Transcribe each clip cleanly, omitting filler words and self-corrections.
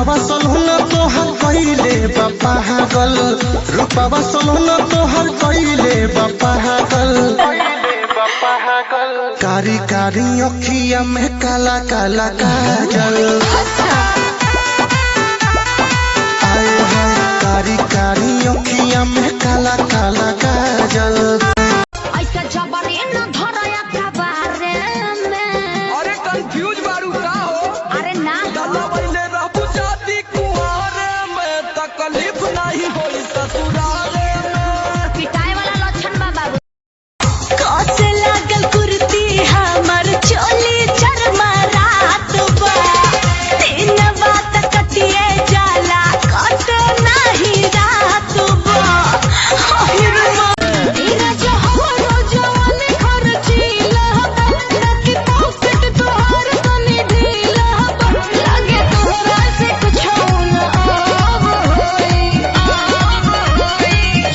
रूपावा सोलहुना तोहर कइले बापा हागल रूपावा सोलहुना तोहर कइले बापा हागल कारी कारी अखिया में काला काला काजल आए हाय कारी कारी अखिया में काला काला काजल ऐसा जबरी न धरया खबारे में अरे कंफ्यूज बारू का हो अरे ना दल्ला बइले रहबू शादी कुंवारे में तकलीफ नहीं होई ससुराले में पिटाई वाला लक्षण बा बाबू कसे लागल कुर्ती हमर चोली चरमा रात बा दिन बात कटिए जाला कट नहीं रात बा तेरा जो हमरो जवान खर्चीला लकी पॉकेट तोहर तनी ढीला लगे तोहरा से कुछ न अब होई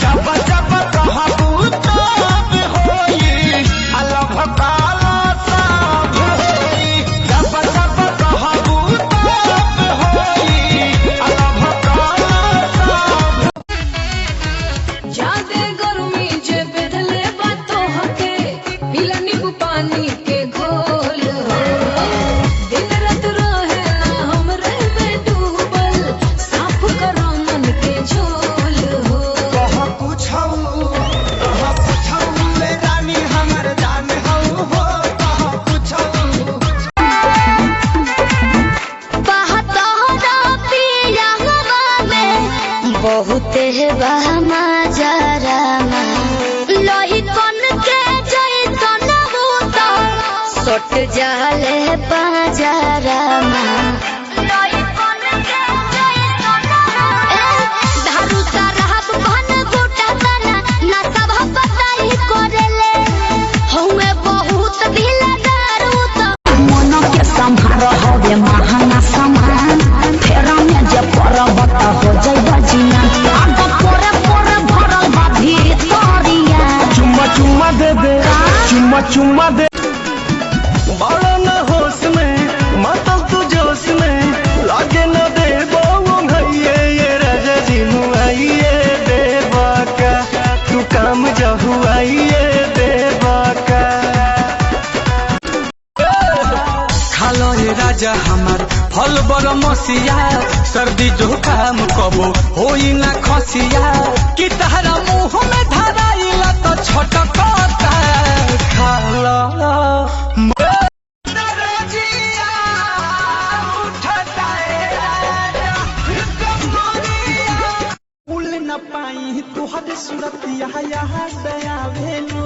जब जब कहबू तब होई अलग काला सब होई जब जब कहबू तब होई अलग काला सब जादे गर्मी जे बेधले बातों हके पीला नींबू पानी के घोल हो दिन रात रहे ना हमरे में डूबल साफ करो मन के झोल हो कह पूछऊ ले रानी हमर जान हऊ हो कह पूछऊ बहतोरा पिया में बहुत है बहमा जरामा लोही कन के जैसन होता सट जाले बाजारामा लोही कन के जैसन धारू सरहब भन गोटा तना ना सब बताई करेले हउए बहुत ढीला दारू तो मन के संभार होवे महाना समान फेरा में जे पर्वत हो जाय बजिया आग पोरे पोरे भरल बा भीतरिया चुम्मा चुम्मा दे दे चुम्मा चुम्मा दे बड़ा न होश में मातल तू जोश में लागे न दे वो भैये ये राजा जी मुआइए देवा का तू काम जहुआइए देवा का खालो ये राजा हमार फल बर मसिया सर्दी जुकाम कबो होई ना खसिया कि तहरा मुंह में धराइला तो छटकता खाला उल न पाई तुहर सुरतिया यहाँ दया भेलू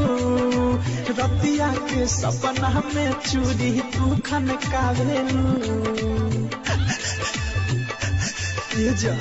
रतिया के सपना में चूरी तू खनका भेलू ये जा